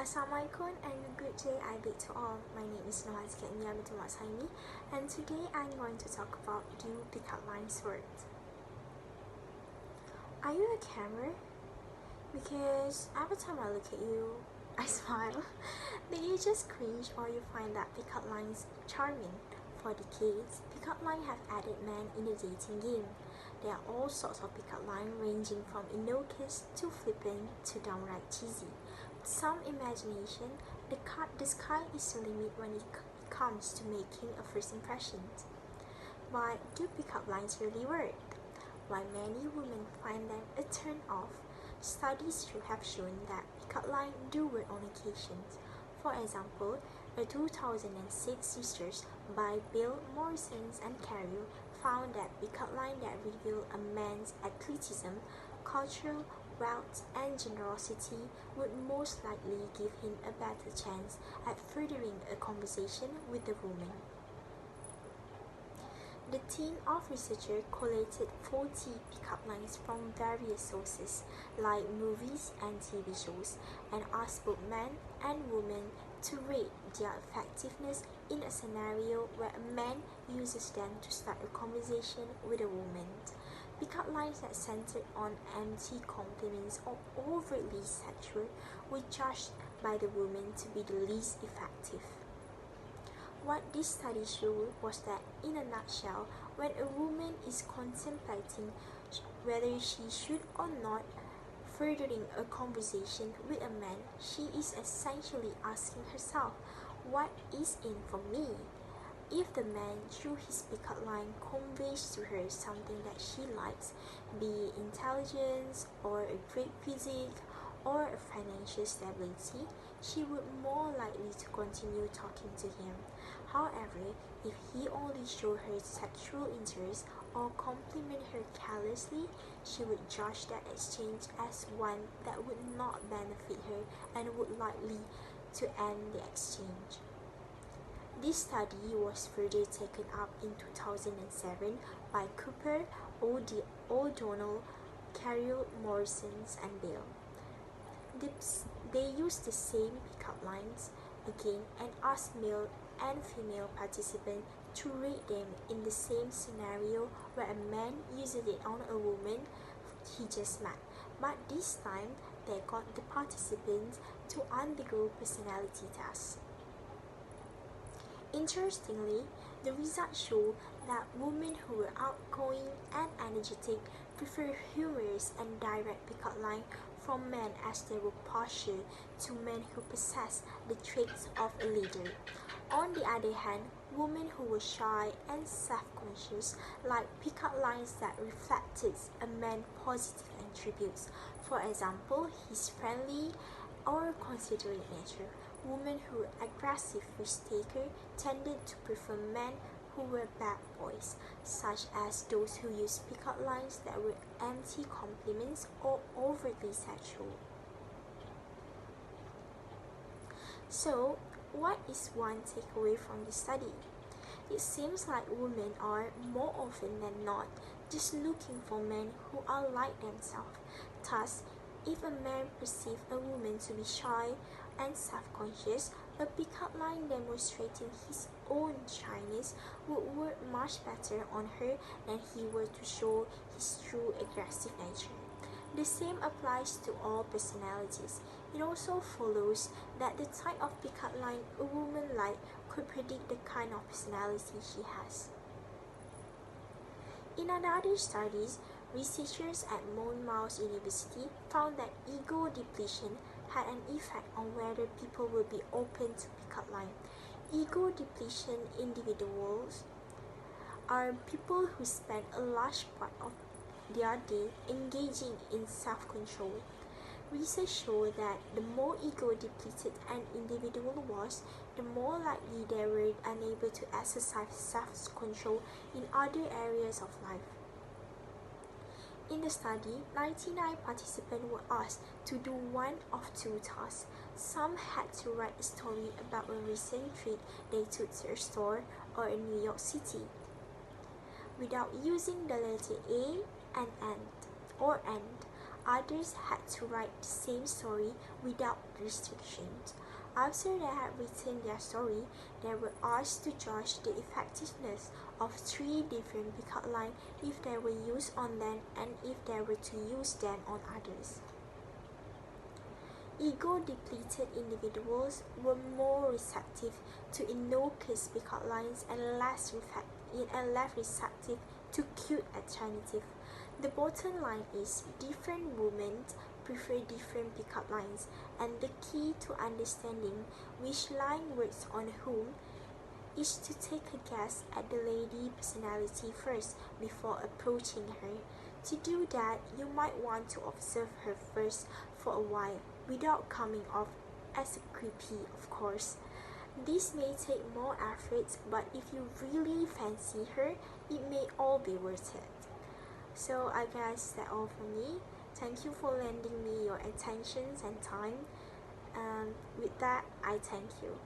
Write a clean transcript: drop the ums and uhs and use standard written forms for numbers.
Assalamualaikum and good day I bid to all. My name is Haziqah Ilmiah Binti Suhaimi, and today I'm going to talk about do pickup lines work. Are you a camera? Because every time I look at you, I smile. Do you just cringe or you find that pickup lines charming? For decades, pickup lines have added men in the dating game. There are all sorts of pickup lines ranging from innocuous to flippant to downright cheesy. With some imagination, the sky is the limit when it comes to making a first impression. But do pickup lines really work? Why many women find them a turn-off? Studies have shown that pickup lines do work on occasions. For example, a 2006 research by Bill Morrison and Carrier found that pickup lines that reveal a man's athleticism, cultural wealth, and generosity would most likely give him a better chance at furthering a conversation with the woman. The team of researchers collated 40 pickup lines from various sources like movies and TV shows and asked both men and women to rate their effectiveness in a scenario where a man uses them to start a conversation with a woman. Pickup lines that centered on empty compliments or overtly sexual were judged by the women to be the least effective. What this study showed was that, in a nutshell, when a woman is contemplating whether she should or not furthering a conversation with a man, she is essentially asking herself, what is in for me? If the man, through his pickup line, conveys to her something that she likes, be it intelligence or a great physique or a financial stability, she would more likely to continue talking to him. However, if he only showed her sexual interest or complimented her carelessly, she would judge that exchange as one that would not benefit her and would likely to end the exchange. This study was further taken up in 2007 by Cooper, O'Donnell, Carrier, Morrison, and Bale. They used the same pickup lines again and asked male and female participants to rate them in the same scenario where a man uses it on a woman he just met. But this time, they got the participants to undergo personality tests. Interestingly, the results show that women who were outgoing and energetic prefer humorous and direct pickup lines from men as they were partial to men who possess the traits of a leader. On the other hand, women who were shy and self-conscious liked pickup lines that reflected a man's positive attributes, for example, his friendly or considerate nature. Women who were aggressive risk-takers tended to prefer men who were bad boys, such as those who used pickup lines that were empty compliments or overtly sexual. So, what is one takeaway from the study? It seems like women are, more often than not, just looking for men who are like themselves. Thus, if a man perceives a woman to be shy and self-conscious, a pickup line demonstrating his own shyness would work much better on her than he were to show his true aggressive nature. The same applies to all personalities. It also follows that the type of pickup line a woman likes could predict the kind of personality she has. In another studies, researchers at Mohd University found that ego depletion had an effect on whether people will be open to pickup line. Ego depletion individuals are people who spend a large part of their day engaging in self-control. Research showed that the more ego depleted an individual was, the more likely they were unable to exercise self-control in other areas of life. In the study, 99 participants were asked to do one of two tasks. Some had to write a story about a recent trip they took to a store or in New York City. Without using the letter A and and, Others had to write the same story without restrictions. After they had written their story, they were asked to judge the effectiveness of 3 different pickup lines if they were used on them and if they were to use them on others. Ego-depleted individuals were more receptive to innocuous pickup lines and less receptive to cute alternatives. The bottom line is different women prefer different pickup lines, and the key to understanding which line works on whom is to take a guess at the lady's personality first before approaching her. To do that, you might want to observe her first for a while without coming off as creepy, of course. This may take more effort, but if you really fancy her, it may all be worth it. So I guess that's all for me. Thank you for lending me your attention and time. With that, I thank you.